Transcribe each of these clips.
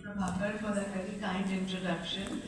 Prabhakar for that very kind introduction.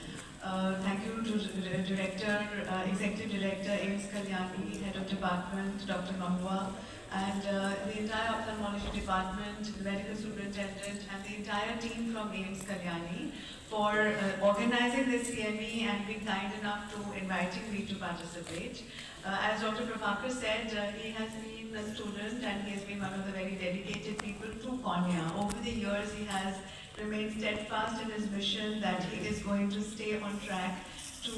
Thank you to Executive Director AIIMS Kalyani, Head of Department Dr. Mahua, and the entire Ophthalmology Department, the Medical Superintendent, and the entire team from AIIMS Kalyani for organizing this CME and being kind enough to inviting me to participate. As Dr. Prabhakar said, he has been a student and he has been one of the very dedicated people to cornea. Over the years, he has remained steadfast in his mission that he is going to stay on track to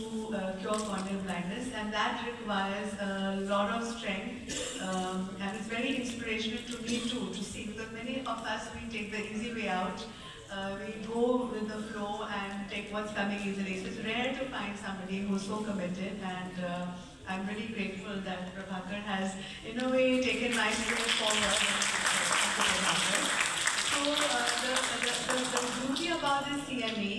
cure corneal blindness, and that requires a lot of strength, and it's very inspirational to me too, to see, because many of us, we take the easy way out. We go with the flow and take what's coming easily. So it's rare to find somebody who's so committed, and I'm really grateful that Prabhakar has, in a way, taken my career forward. So the beauty about this CME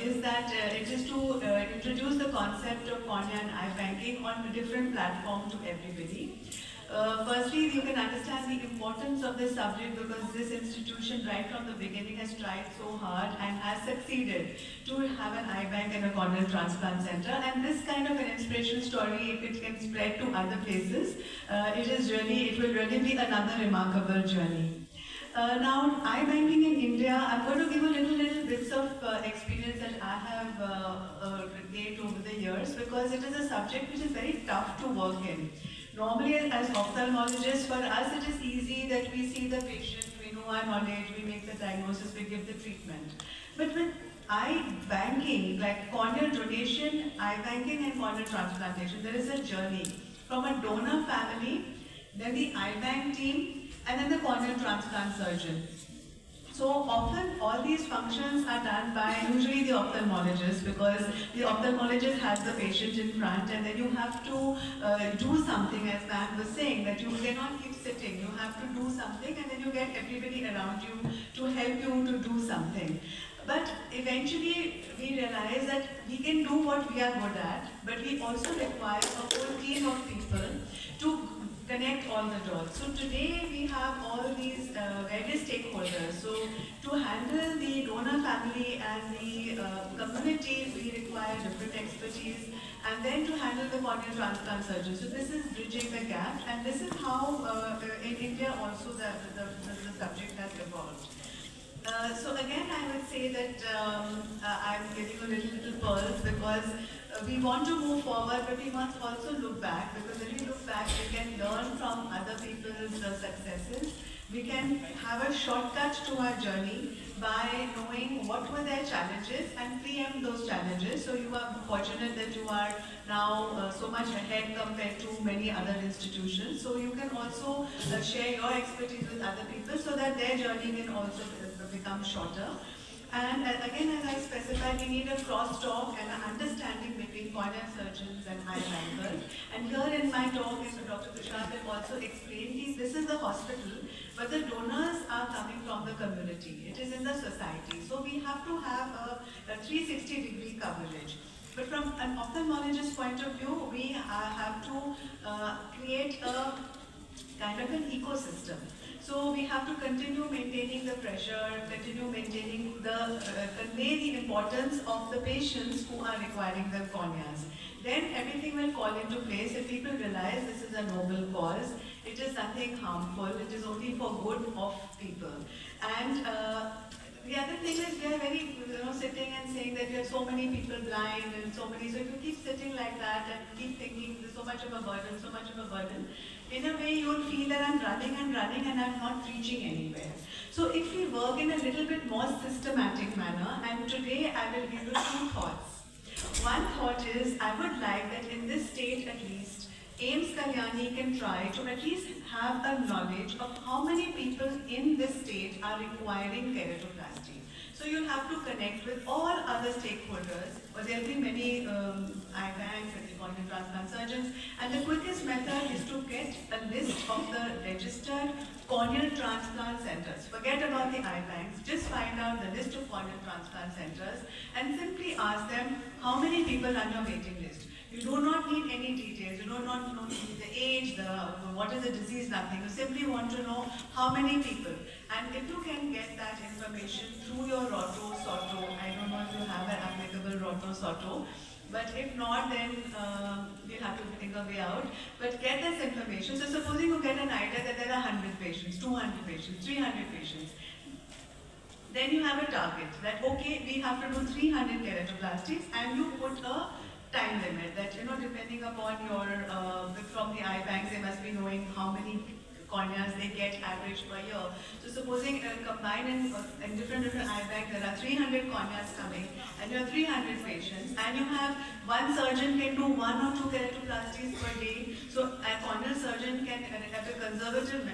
is that it is to introduce the concept of cornea and eye banking on a different platform to everybody. Firstly, you can understand the importance of this subject because this institution right from the beginning has tried so hard and has succeeded to have an eye bank and a corneal transplant center. And this kind of an inspirational story, if it can spread to other places, it will really be another remarkable journey. Now, eye banking in India, I'm going to give a little bits of experience that I have gained over the years, because it is a subject which is very tough to work in. Normally, as ophthalmologists, for us it is easy that we see the patient, we know our knowledge, we make the diagnosis, we give the treatment. But with eye banking, like corneal donation, eye banking and corneal transplantation, there is a journey from a donor family, then the eye bank team, and then the corneal transplant surgeon. So often all these functions are done by usually the ophthalmologist, because the ophthalmologist has the patient in front, and then you have to do something, as Ma'am was saying, that you cannot keep sitting. You have to do something, and then you get everybody around you to help you to do something. But eventually we realize that we can do what we are good at, but we also require a whole team of people to connect all the dots. So today we have all these various stakeholders. So to handle the donor family and the community, we require different expertise, and then to handle the corneal transplant surgeon. So this is bridging the gap, and this is how in India also the subject has evolved. So again, I would say that I'm giving a little pearls because we want to move forward, but we must also look back, because when we look back, we can learn from other people's successes. We can have a shortcut to our journey by knowing what were their challenges and preempt those challenges. So you are fortunate that you are now so much ahead compared to many other institutions. So you can also share your expertise with other people so that their journey can also become shorter. And again, as I specified, we need a cross-talk and an understanding between corneal surgeons and eye bankers. And here in my talk, Dr. Prashant will also explain, this is the hospital, but the donors are coming from the community. It is in the society. So we have to have a 360-degree coverage. But from an ophthalmologist point of view, we have to create a kind of an ecosystem. So we have to continue maintaining the pressure, continue maintaining convey the importance of the patients who are requiring the corneas. Then everything will fall into place if people realize this is a noble cause, it is nothing harmful, it is only for good of people. And the other thing is we are very, sitting and saying that we have so many people blind and so many, so if you keep sitting like that and keep thinking there's so much of a burden, in a way you will feel that I'm running and I'm not reaching anywhere. So if we work in a little bit more systematic manner, and today I will give you two thoughts. One thought is, I would like that in this state at least, AIIMS Kalyani can try to at least have a knowledge of how many people in this state are requiring keratoplasty. So you'll have to connect with all other stakeholders, or there will be many eye banks and corneal transplant surgeons, and the quickest method is to get a list of the registered corneal transplant centers. Forget about the eye banks, just find out the list of corneal transplant centers and simply ask them how many people are on your waiting list. You do not need any details. You do not need the age, what is the disease, nothing. You simply want to know how many people. And if you can get that information through Roto Soto. But if not, then we'll have to think a way out. But get this information. So supposing you get an idea that there are 100 patients, 200 patients, 300 patients. Then you have a target that, okay, we have to do 300 keratoplasties, and you put a time limit that, depending upon your, from the eye banks, they must be knowing how many corneas they get average per year. So supposing combined in different eye bags, there are 300 corneas coming, and you have 300 patients, and you have one surgeon can do 1 or 2 keratoplasties per day. So a corneal surgeon can, at a conservative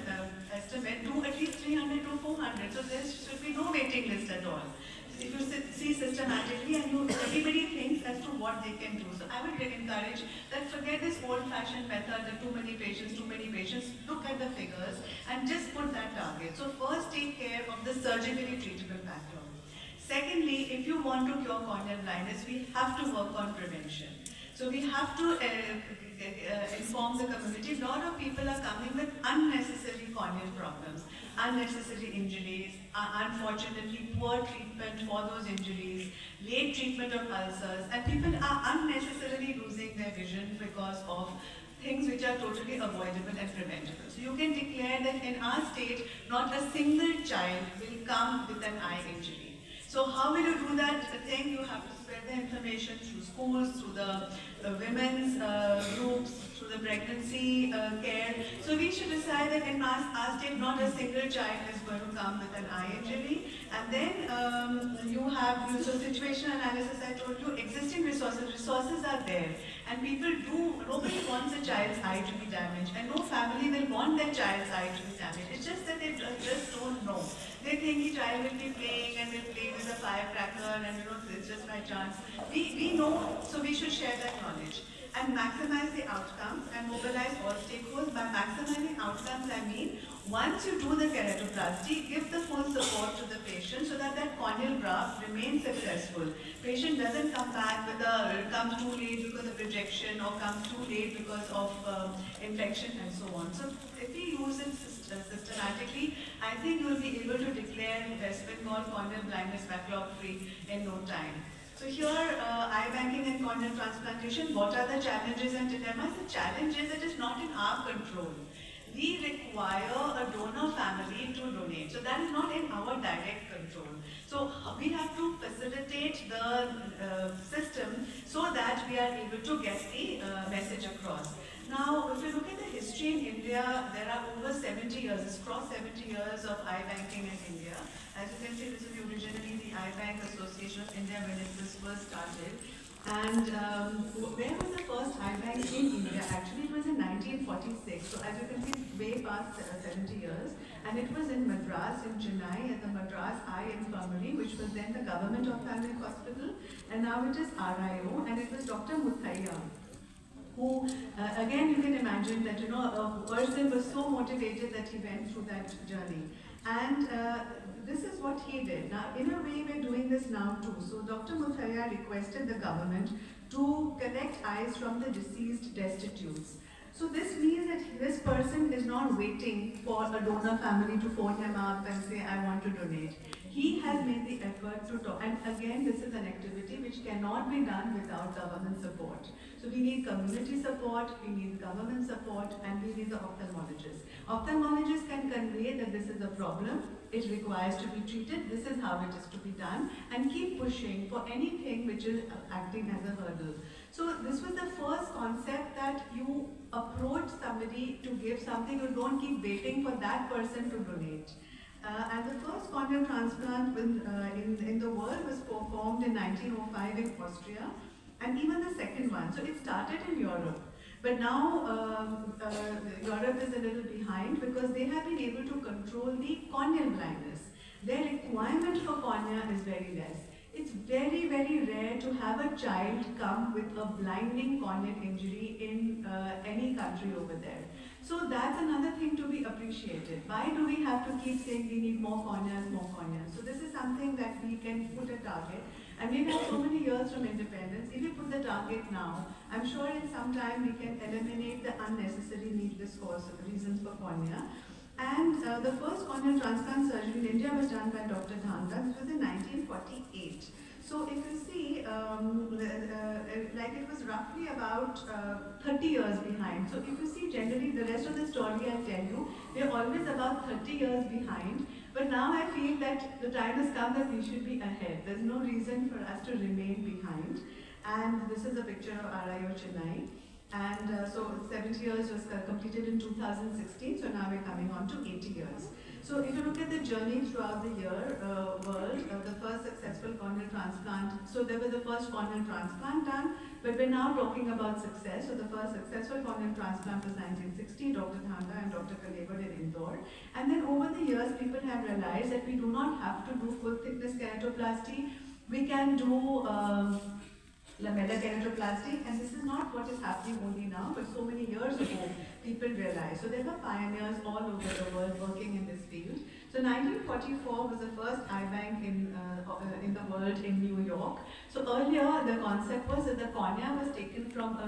estimate, do at least 300 to 400. So there should be no waiting list at all. If you see systematically, and everybody thinks as to what they can do. So I would encourage that forget this old-fashioned method that too many patients, look at the figures and just put that target. So first take care of the surgically treatable backlog. Secondly, if you want to cure corneal blindness, we have to work on prevention. So we have to inform the community. A lot of people are coming with unnecessary corneal problems, unnecessary injuries, unfortunately poor treatment for those injuries, late treatment of ulcers, and people are unnecessarily losing their vision because of things which are totally avoidable and preventable. So you can declare that in our state, not a single child will come with an eye injury. So how will you do that? I think you have to spread the information through schools, through the women's groups, through the pregnancy care. So we should decide that in our state, not a single child is going to come with an eye injury. And then you have, so situation analysis, I told you, existing resources are there. And people nobody wants a child's eye to be damaged. And no family will want their child's eye to be damaged. It's just that they just don't know. They think the child will be playing and will play with a firecracker and it's just by chance. We know, so we should share that knowledge and maximize the outcomes and mobilize all stakeholders. By maximizing outcomes, I mean, once you do the keratoplasty, give the full support to the patient so that that corneal graft remains successful. Patient doesn't come back with comes too late because of rejection or comes too late because of infection and so on. So if we use it systematically, I think you will be able to declare West Bengal corneal blindness backlog free in no time. So here, eye banking and corneal transplantation, what are the challenges and dilemmas? The challenge is it is not in our control. We require a donor family to donate. So that is not in our direct control. So we have to facilitate the system so that we are able to get the message across. Now, if you look at the history in India, there are over 70 years, it's crossed 70 years of eye banking in India. As you can see, this is originally the Eye Bank Association of India when it was first started. And where was the first eye bank in India? Actually, it was in 1946. So as you can see, it's way past 70 years. And it was in Madras, in Chennai, at the Madras Eye Infirmary, which was then the government ophthalmic hospital. And now it is RIO, and it was Dr. Muthaiya, who, again, you can imagine that, a person was so motivated that he went through that journey. And this is what he did. Now, in a way, we're doing this now too. So Dr. Muthaiya requested the government to collect eyes from the deceased destitutes. So this means that this person is not waiting for a donor family to phone him up and say, I want to donate. He has made the effort to talk. And again, this is an activity which cannot be done without government support. So we need community support, we need government support, and we need the ophthalmologists. Ophthalmologists can convey that this is a problem, it requires to be treated, this is how it is to be done, and keep pushing for anything which is acting as a hurdle. So this was the first concept that you approach somebody to give something, you don't keep waiting for that person to donate. And the first corneal transplant in the world was performed in 1905 in Austria, and even the second one. So it started in Europe. But now Europe is a little behind because they have been able to control the corneal blindness. Their requirement for cornea is very less. It's very, very rare to have a child come with a blinding corneal injury in any country over there. So that's another thing to be appreciated. Why do we have to keep saying we need more corneas, more corneas? So this is something that we can put a target. And we've had so many years from independence. If we put the target now, I'm sure in some time we can eliminate the unnecessary needless reasons for cornea. And the first corneal transplant surgery in India was done by Dr. Dhanda. This was in 1948. So if you see, like it was roughly about 30 years behind. So if you see generally the rest of the story I'll tell you, we're always about 30 years behind. But now I feel that the time has come that we should be ahead. There's no reason for us to remain behind. And this is a picture of RIO Chennai. And so 70 years was completed in 2016, so now we're coming on to 80 years. So if you look at the journey throughout the world, the first successful corneal transplant, so there was the first corneal transplant done, but we're now talking about success. So the first successful corneal transplant was 1960, Dr. Thanda and Dr. Kalewar in Indore. And then over the years, people have realized that we do not have to do full thickness keratoplasty. We can do lamellar keratoplasty, and this is not what is happening only now, but so many years ago, people realized. So there were pioneers all over the world working in this field. So 1944 was the first eye bank in the world in New York. So earlier, the concept was that the cornea was taken from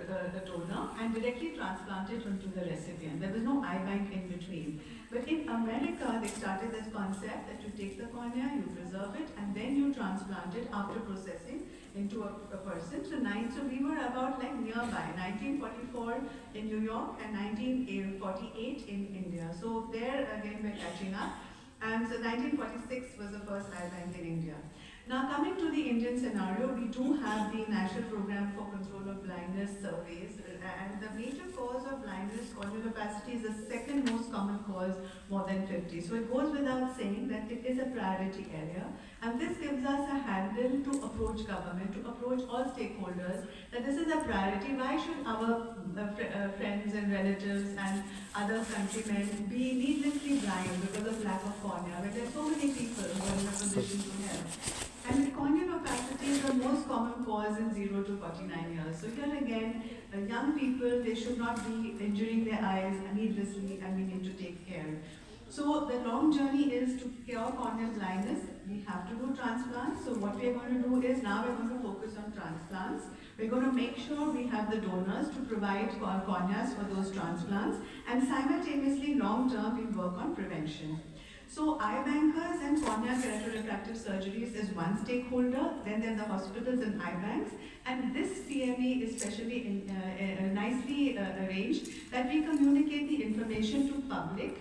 the donor and directly transplanted into the recipient. There was no eye bank in between. But in America, they started this concept that you take the cornea, you preserve it, and then you transplant it after processing into a person. So we were about like nearby, 1944 in New York and 1948 in India. So there again we're catching up. And so 1946 was the first eye bank in India. Now coming to the Indian scenario, we do have the National Program for Control of Blindness surveys, and the major cause of blindness, corneal opacity, is the second most common cause, more than 50. So it goes without saying that it is a priority area, and this gives us a handle to approach government, to approach all stakeholders, that this is a priority. Why should our friends and relatives and other countrymen be needlessly blind because of lack of cornea, when there are so many people who are in a position to help? And the corneal opacity is the most common cause in 0 to 49 years. So here again, young people, they should not be injuring their eyes needlessly, and we need to take care. So the long journey is to cure corneal blindness. We have to do transplants. So what we are going to do is, now we're going to focus on transplants. We're going to make sure we have the donors to provide corneas for those transplants, and simultaneously, long term, we work on prevention. So eye bankers and cornea keratorefractive surgeries is one stakeholder, then there are the hospitals and eye banks, and this PME is specially nicely arranged that we communicate the information to public,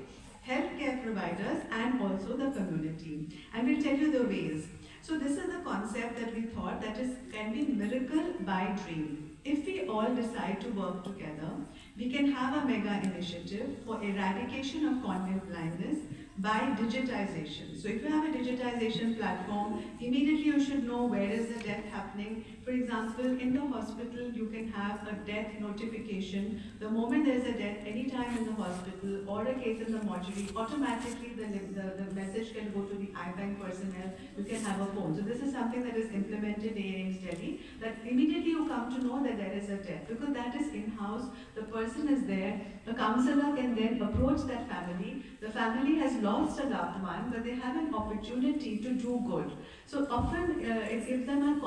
healthcare providers, and also the community. And we'll tell you the ways. So this is the concept that we thought that can be miracle by dream. If we all decide to work together, we can have a mega initiative for eradication of corneal blindness by digitization. So if you have a digitization platform, immediately you should know where is the death happening. For example, in the hospital, you can have a death notification. The moment there is a death, anytime in the hospital or a case in the mortuary, automatically the message can go to the eye bank personnel. You can have a phone. So this is something that is implemented in AIIMS Delhi, that immediately you come to know that there is a death, because that is in-house, the person is there, the counselor can then approach that family. The family has lost a loved one, but they have an opportunity to do good. So often it gives them a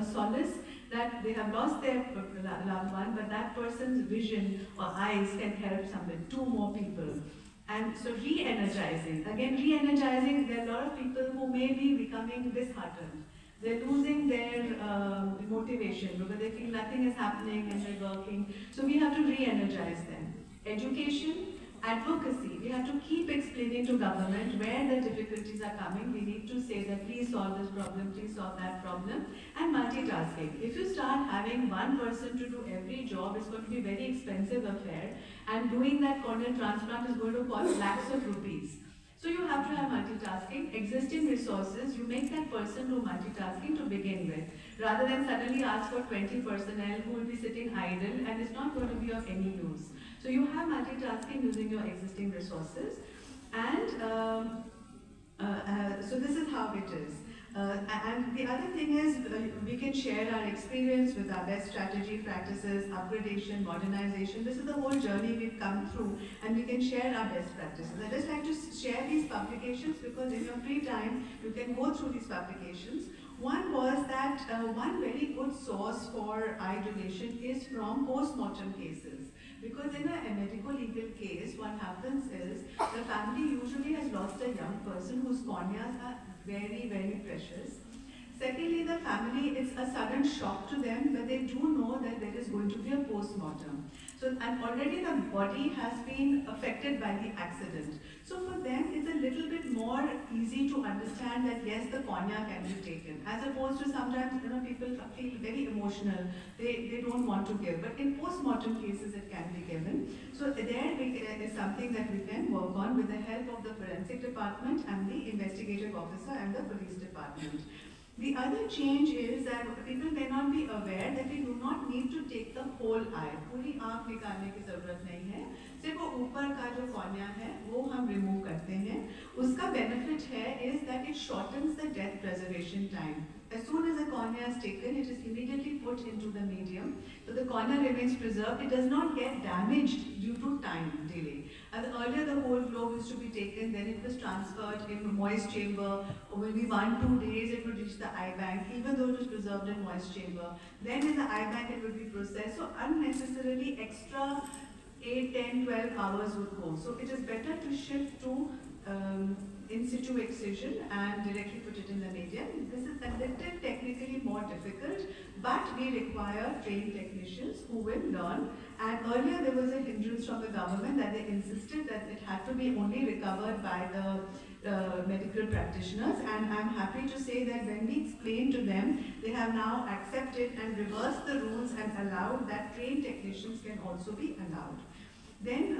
solace that they have lost their loved one, but that person's vision or eyes can help somebody, 2 more people. And so re-energizing, again re-energizing, there are a lot of people who may be becoming disheartened. They're losing their motivation because they feel nothing is happening and they're working. So we have to re-energize them. Education, advocacy, we have to keep explaining to government where the difficulties are coming. We need to say that please solve this problem, please solve that problem. And multitasking. If you start having one person to do every job, it's going to be a very expensive affair, and doing that corneal transplant is going to cost lakhs of rupees. So you have to have multitasking, existing resources, you make that person do multitasking to begin with, rather than suddenly ask for 20 personnel who will be sitting idle and it's not going to be of any use. So you have multitasking using your existing resources, and so this is how it is. And the other thing is, we can share our experience with our best strategy, practices, upgradation, modernization. This is the whole journey we've come through, and we can share our best practices. I just like to share these publications because in your free time, you can go through these publications. One was that one very good source for eye donation is from post-mortem cases. Because in a medico-legal case, what happens is the family usually has lost a young person whose corneas are very, very precious. Secondly, the family, it's a sudden shock to them, but they do know that there is going to be a post-mortem. So, and already the body has been affected by the accident. So for them, it's a little bit more easy to understand that yes, the cornea can be taken, as opposed to sometimes, people feel very emotional. They don't want to give, but in post-mortem cases, it can be given. So there is something that we can work on with the help of the forensic department and the investigative officer and the police department. The other change is that people may not be aware that we do not need to take the whole eye. पूरी आँख निकालने की ज़रूरत नहीं है. सिर्फ वो ऊपर का जो cornea है, वो हम remove करते हैं. उसका benefit है is that it shortens the death preservation time. As soon as the cornea is taken, it is immediately put into the medium. So the cornea remains preserved. It does not get damaged due to time delay. As earlier, the whole globe used to be taken, then it was transferred in a moist chamber. Or maybe 1-2 days, it would reach the eye bank, even though it was preserved in moist chamber. Then in the eye bank, it would be processed. So unnecessarily extra 8, 10, 12 hours would go. So it is better to shift to in situ excision and directly put it in the medium. This is a little technically more difficult, but we require trained technicians who will learn. And earlier there was a hindrance from the government that they insisted that it had to be only recovered by the medical practitioners, and I'm happy to say that when we explained to them, they have now accepted and reversed the rules and allowed that trained technicians can also be allowed. Then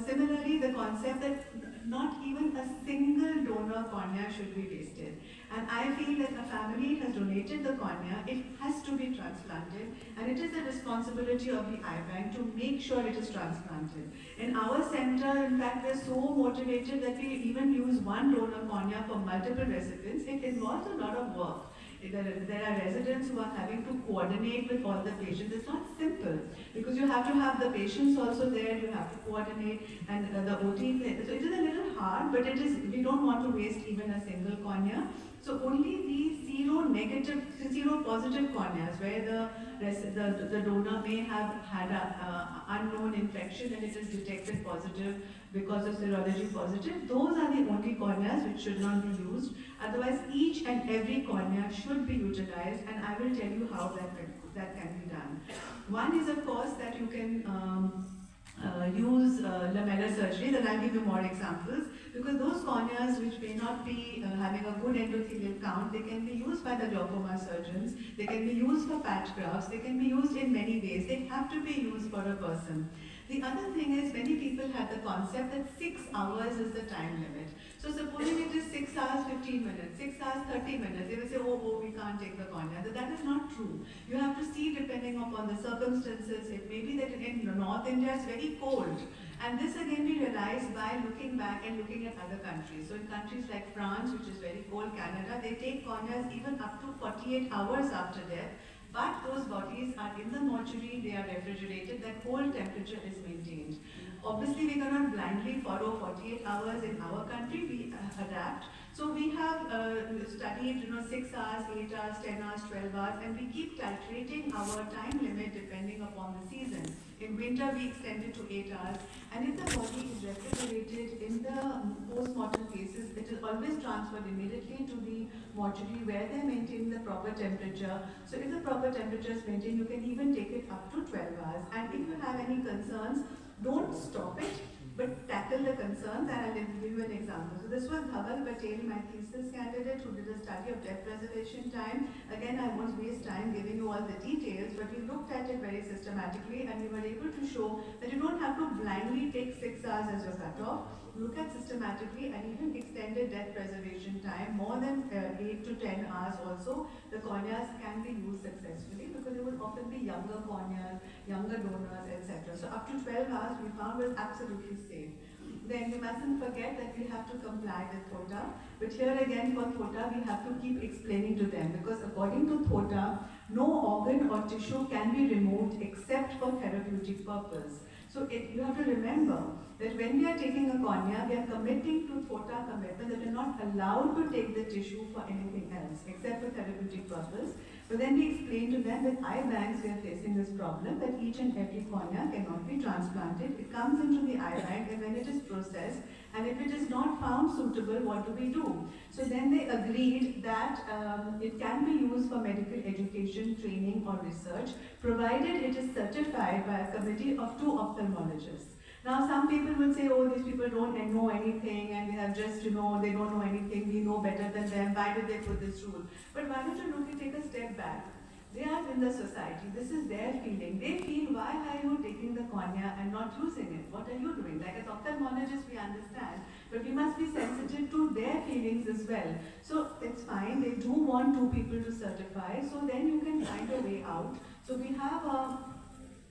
similarly, the concept that not even a single donor cornea should be wasted. And I feel that a family has donated the cornea, it has to be transplanted, and it is the responsibility of the eye bank to make sure it is transplanted. In our center, in fact, we're so motivated that we even use one donor cornea for multiple recipients. It involves a lot of work. There are residents who are having to coordinate with all the patients. It's not simple because you have to have the patients also there, you have to coordinate, and the OT. So it is a little hard, but it is. We don't want to waste even a single cornea. So only the zero positive corneas where the donor may have had an unknown infection and it is detected positive because of serology positive, those are the only corneas which should not be used. Otherwise, each and every cornea should be utilized, and I will tell you how that can be done. One is, of course, that you can use lamellar surgery, then I'll give you more examples, because those corneas which may not be having a good endothelial count, they can be used by the glaucoma surgeons, they can be used for patch grafts, they can be used in many ways, they have to be used for a person. The other thing is, many people have the concept that 6 hours is the time limit. So supposing it is 6 hours 15 minutes, 6 hours 30 minutes, they will say, oh, we can't take the cornea. That is not true. You have to see depending upon the circumstances. It may be that in North India it's very cold. And this again we realize by looking back and looking at other countries. So in countries like France, which is very cold, Canada, they take corneas even up to 48 hours after death. But those bodies are in the mortuary, they are refrigerated, that cold temperature is maintained. Obviously, we cannot blindly follow 48 hours in our country, we adapt. So we have studied 6 hours, 8 hours, 10 hours, 12 hours, and we keep titrating our time limit depending upon the season. In winter, we extend it to 8 hours, and if the body is refrigerated in the post-mortem cases, it is always transferred immediately to the mortuary where they maintain the proper temperature. So if the proper temperature is maintained, you can even take it up to 12 hours. And if you have any concerns, don't stop it, but tackle the concerns, and I'll give you an example. So this was Dhaval Patel, my thesis candidate, who did a study of death preservation time. Again, I won't waste time giving you all the details, but we looked at it very systematically, and we were able to show that you don't have to blindly take 6 hours as your cutoff. Look at systematically and even extended death preservation time, more than 8 to 10 hours also, the corneas can be used successfully because they would often be younger corneas, younger donors, etc. So up to 12 hours we found was absolutely safe. Then we mustn't forget that we have to comply with THOTA, but here again for THOTA we have to keep explaining to them, because according to THOTA, no organ or tissue can be removed except for therapeutic purpose. So you have to remember that when we are taking a cornea, we are committing to THOTA commitment that we are not allowed to take the tissue for anything else except for therapeutic purpose. But then we explain to them that eye banks, we are facing this problem that each and every cornea cannot be transplanted. It comes into the eye bank, and when it is processed And if it is not found suitable, what do we do? So then they agreed that it can be used for medical education, training or research, provided it is certified by a committee of 2 ophthalmologists. Now some people will say, oh, these people don't know anything and they have just, they don't know anything, we know better than them, why did they put this rule? But why don't you take a step back? They are in the society, this is their feeling. They feel, why are you taking the cornea and not using it? What are you doing? Like as ophthalmologists we understand, but we must be sensitive to their feelings as well. So it's fine, they do want 2 people to certify, so then you can find a way out. So we have a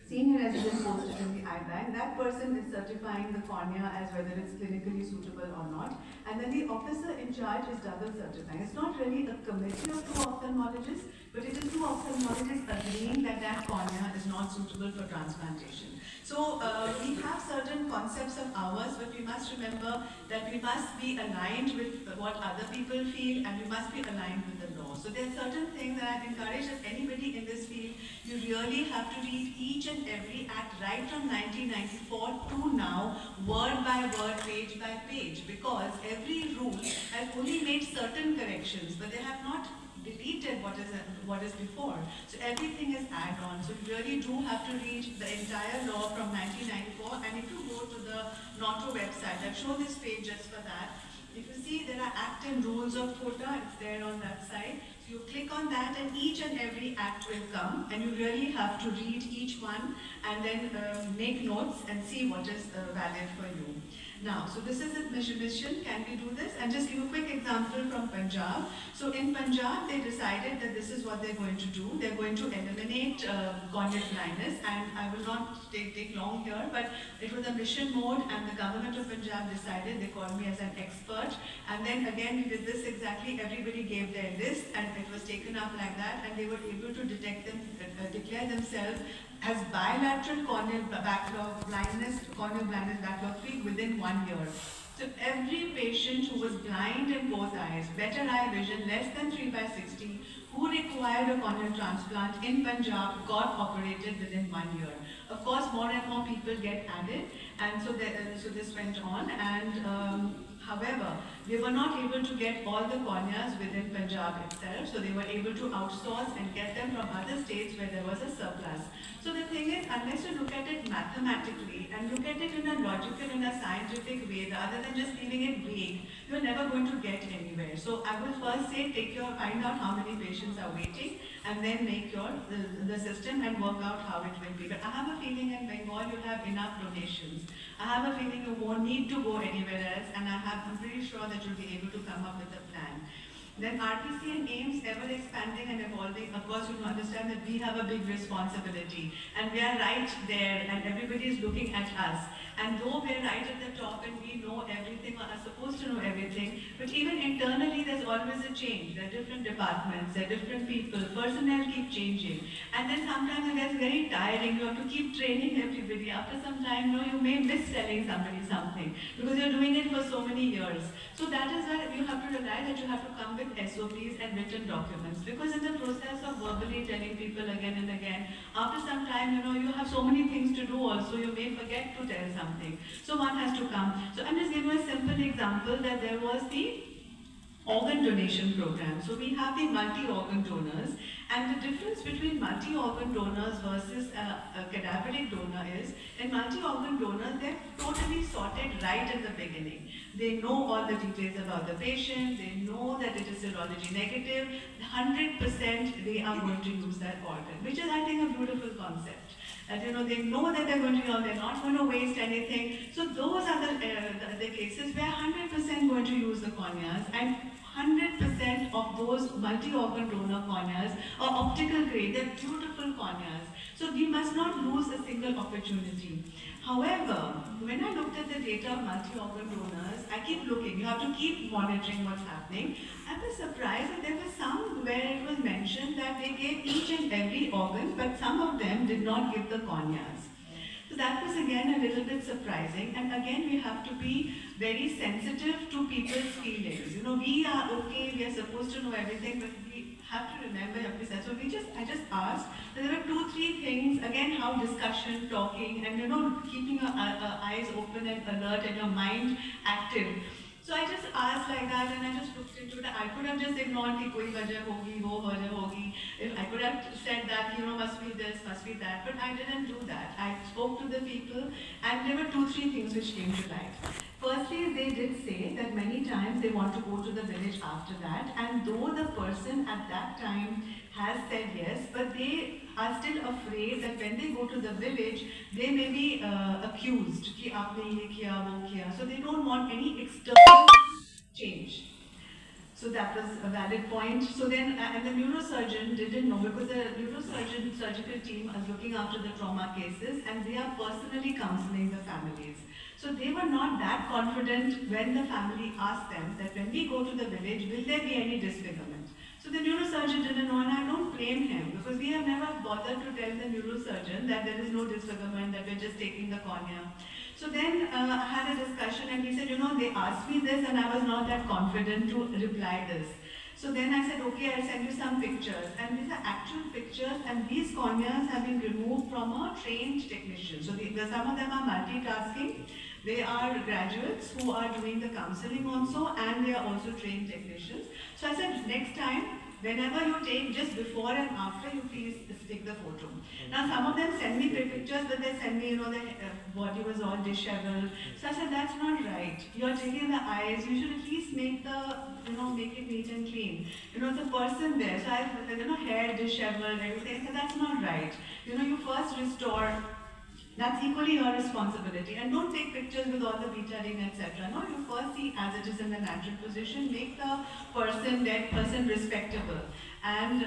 senior resident posted in the eye bank. That person is certifying the cornea as whether it's clinically suitable or not. And then the officer in charge is double certifying. It's not really a committee of 2 ophthalmologists, but it is 2 ophthalmologists agreeing that that cornea is not suitable for transplantation. So we have certain concepts of ours, but we must remember that we must be aligned with what other people feel, and we must be aligned with the law. So there are certain things that I've encouraged that anybody in this field, you really have to read each and every act right from 1994 to now, word by word, page by page, because every rule has only made certain corrections, but they have not deleted what is before. So everything is add-on. So you really do have to read the entire law from 1994. And if you go to the NOTO website, I've shown this page just for that. If you see, there are act and rules of FOTA, it's there on that side. So you click on that and each and every act will come, and you really have to read each one and then make notes and see what is valid for you. Now, so this is a mission, can we do this? And just give a quick example from Punjab. So in Punjab, they decided that this is what they're going to do. They're going to eliminate corneal blindness, and I will not take long here, but it was a mission mode, and the government of Punjab decided, they called me as an expert, and then again we did this exactly, everybody gave their list, and it was taken up like that, and they were able to declare themselves as bilateral corneal blindness backlog free within 1 year. So every patient who was blind in both eyes, better eye vision, less than 3/60, who required a corneal transplant in Punjab got operated within 1 year. Of course, more and more people get added, and so this went on. And however, they were not able to get all the corneas within Punjab itself, so they were able to outsource and get them from other states where there was a surplus. So the thing is, unless you look at it mathematically and look at it in a logical, in a scientific way, rather than just leaving it vague, you're never going to get anywhere. So I will first say, find out how many patients are waiting, and then make the system and work out how it will be. But I have a feeling in Bengal you'll have enough donations. I have a feeling you won't need to go anywhere else, and I'm pretty sure that you'll be able to come up with a plan. Then RTC and AIIMS ever expanding and evolving. Of course, you understand that we have a big responsibility, and we are right there, and everybody is looking at us. And though we're right at the top and we know everything or are supposed to know everything, but even internally there's always a change. There are different departments, there are different people, personnel keep changing. And then sometimes it gets very tiring, you have to keep training everybody. After some time, you may miss telling somebody something, because you're doing it for so many years. So that is why you have to realize that you have to come with SOPs and written documents, because in the process of verbally telling people again and again, after some time, you have so many things to do also, you may forget to tell something. So one has to come. So I'm just giving you a simple example that there was the organ donation program. So we have the multi-organ donors, and the difference between multi-organ donors versus a cadaveric donor is, in multi-organ donors, they're totally sorted right at the beginning. They know all the details about the patient, they know that it is serology negative, 100% they are going to use that organ, which is, I think, a beautiful concept. They know that they're going to they're not going to waste anything. So those are the cases where 100% going to use the corneas, and 100% of those multi-organ donor corneas are optical grade. They're beautiful corneas. So we must not lose a single opportunity. However, when I looked at the data of multi-organ donors, I keep looking. You have to keep monitoring what's happening. I was surprised that there was some where it was mentioned that they gave each and every organ, but some of them did not give the corneas. So that was again a little bit surprising, and again we have to be very sensitive to people's feelings. You know, we are okay, we are supposed to know everything, but we have to remember everything. So I just asked, there were 2-3 things, again how discussion, talking, and you know, keeping your eyes open and alert and your mind active. So I just asked like that, and I just looked into it. I could have just ignored कि कोई वजह होगी, वो वजह होगी. I could have said that, you know, must be this, must be that, but I didn't do that. I spoke to the people, and there were 2-3 things which came to light. Firstly, they did say that many times they want to go to the village after that, and though the person at that time has said yes, but they are still afraid that when they go to the village, they may be accused कि आपने ये किया, वो किया. So they don't want any external change. So that was a valid point. So then, and the neurosurgeon didn't know, because the neurosurgeon surgical team is looking after the trauma cases, and they are personally counseling the families. So they were not that confident when the family asked them that when we go to the village, will there be any disfigurement? So the neurosurgeon didn't know, and I don't blame him, because we have never bothered to tell the neurosurgeon that there is no disfigurement, that we're just taking the cornea. So then I had a discussion, and he said, you know, they asked me this and I was not that confident to reply this. So then I said, okay, I'll send you some pictures. And these are actual pictures, and these corneas have been removed from a trained technician. So some of them are multitasking. They are graduates who are doing the counseling also, and they are also trained technicians. So I said, next time, whenever you take, just before and after, you please stick the photo. Now some of them send me pictures, but they send me, you know, the body was all disheveled. So I said, that's not right. You're taking the eyes, you should at least make the, you know, make it neat and clean. You know, the person there, so I, you know, hair disheveled, everything. So that's not right. You know, you first restore. That's equally your responsibility. And don't take pictures with all the beta-ring, etc. No, you first see as it is in the natural position, make the person, dead person, respectable. And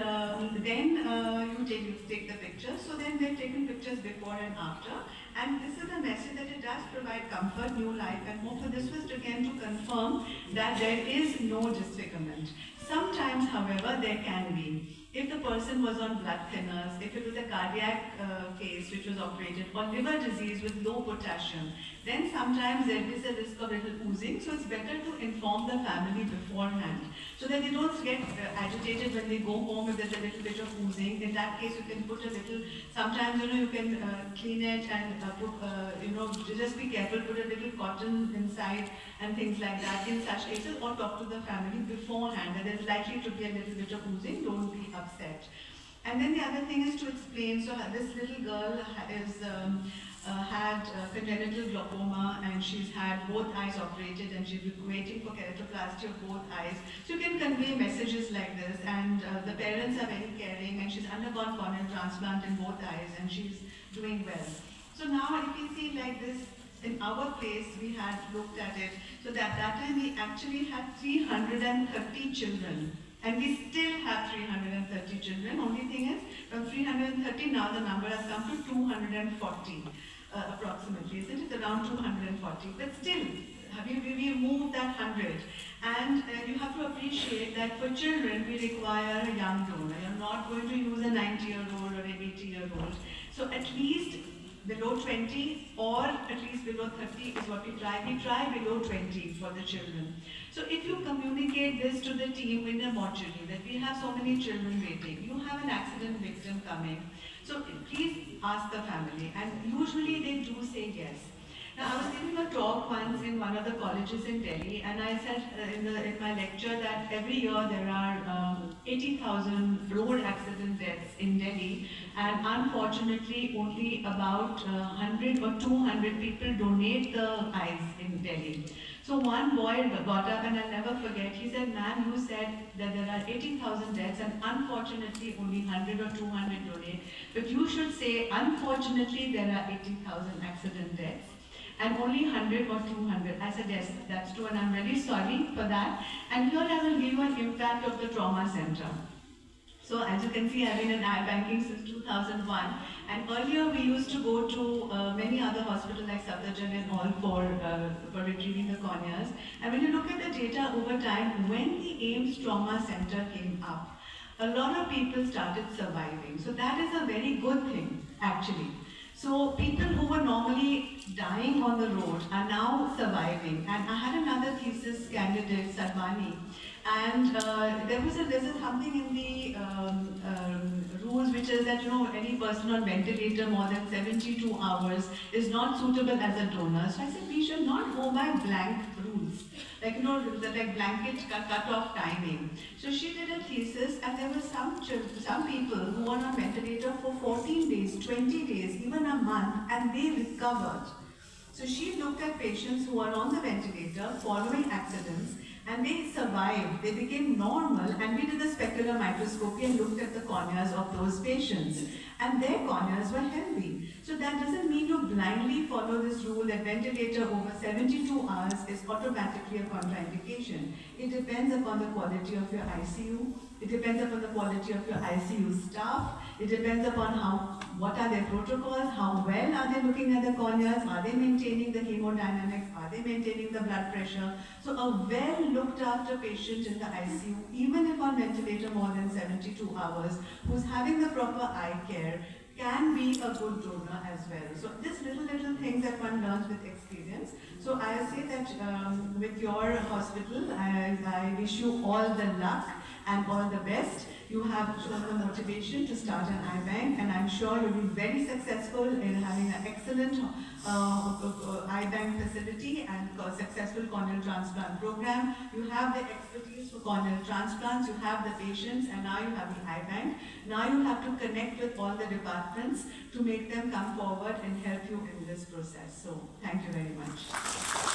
then you take the pictures. So then they've taken pictures before and after. And this is a message that it does provide comfort, new life, and hope. So this was again to confirm that there is no disfigurement. Sometimes, however, there can be. If the person was on blood thinners, if it was a cardiac case which was operated, or liver disease with low potassium, then sometimes there is a risk of little oozing. So it's better to inform the family beforehand, so that they don't get agitated when they go home if there's a little bit of oozing. In that case, you can put a little, sometimes, you know, you can clean it and put, you know, just be careful, put a little cotton inside and things like that in such cases, or talk to the family beforehand that there's likely to be a little bit of oozing, don't be upset. And then the other thing is to explain, so this little girl is had congenital glaucoma, and she's had both eyes operated, and she's waiting for keratoplasty of both eyes. So you can convey messages like this, and the parents are very caring, and she's undergone corneal transplant in both eyes, and she's doing well. So now if you see like this, in our place we had looked at it, so that time we actually had 330 children. And we still have 330 children. Only thing is, from 330 now the number has come to 240 approximately, isn't it? Around 240. But still, we moved that 100. And you have to appreciate that for children we require a young donor. You're not going to use a 90-year-old or an 80-year-old. So at least below 20 or at least below 30 is what we try. We try below 20 for the children. So if you communicate this to the team in a mortuary, that we have so many children waiting, you have an accident victim coming, so please ask the family, and usually they do say yes. Now I was giving a talk once in one of the colleges in Delhi, and I said in my lecture that every year there are 80,000 road accident deaths in Delhi, and unfortunately only about 100 or 200 people donate the eyes in Delhi. So one boy got up, and I'll never forget, he said, ma'am, you said that there are 80,000 deaths and unfortunately only 100 or 200 donate, but you should say unfortunately there are 80,000 accident deaths and only 100 or 200. I said, yes, that's true, and I'm really sorry for that. And here I will give you an impact of the trauma center. So as you can see, I've been in eye banking since 2001, and earlier we used to go to many other hospitals like Safdarjung and all for retrieving the corneas. And when you look at the data over time, when the AIIMS Trauma Center came up, a lot of people started surviving. So that is a very good thing, actually. So people who were normally dying on the road are now surviving. And I had another thesis candidate, Sarvani, and there's something in the rules which is that, you know, any person on ventilator more than 72 hours is not suitable as a donor. So I said we should not go by blank rules, like, you know, like blanket cut-off timing. So she did a thesis, and there were some people who were on ventilator for 14 days, 20 days, even a month, and they recovered. So she looked at patients who are on the ventilator following accidents, and they survived, they became normal, and we did a specular microscopy and looked at the corneas of those patients, and their corneas were healthy. So that doesn't mean you blindly follow this rule that ventilator over 72 hours is automatically a contraindication. It depends upon the quality of your ICU, it depends upon the quality of your ICU staff, it depends upon what are their protocols, how well are they looking at the corneas, are they maintaining the hemodynamics, are they maintaining the blood pressure. So a well looked after patient in the ICU, even if on ventilator more than 72 hours, who's having the proper eye care, can be a good donor as well. So these little things that one learns with experience. So I say that with your hospital, I wish you all the luck and all the best. You have shown the motivation to start an eye bank, and I'm sure you'll be very successful in having an excellent eye bank facility and a successful corneal transplant program. You have the expertise for corneal transplants, you have the patients, and now you have the eye bank. Now you have to connect with all the departments to make them come forward and help you in this process. So thank you very much.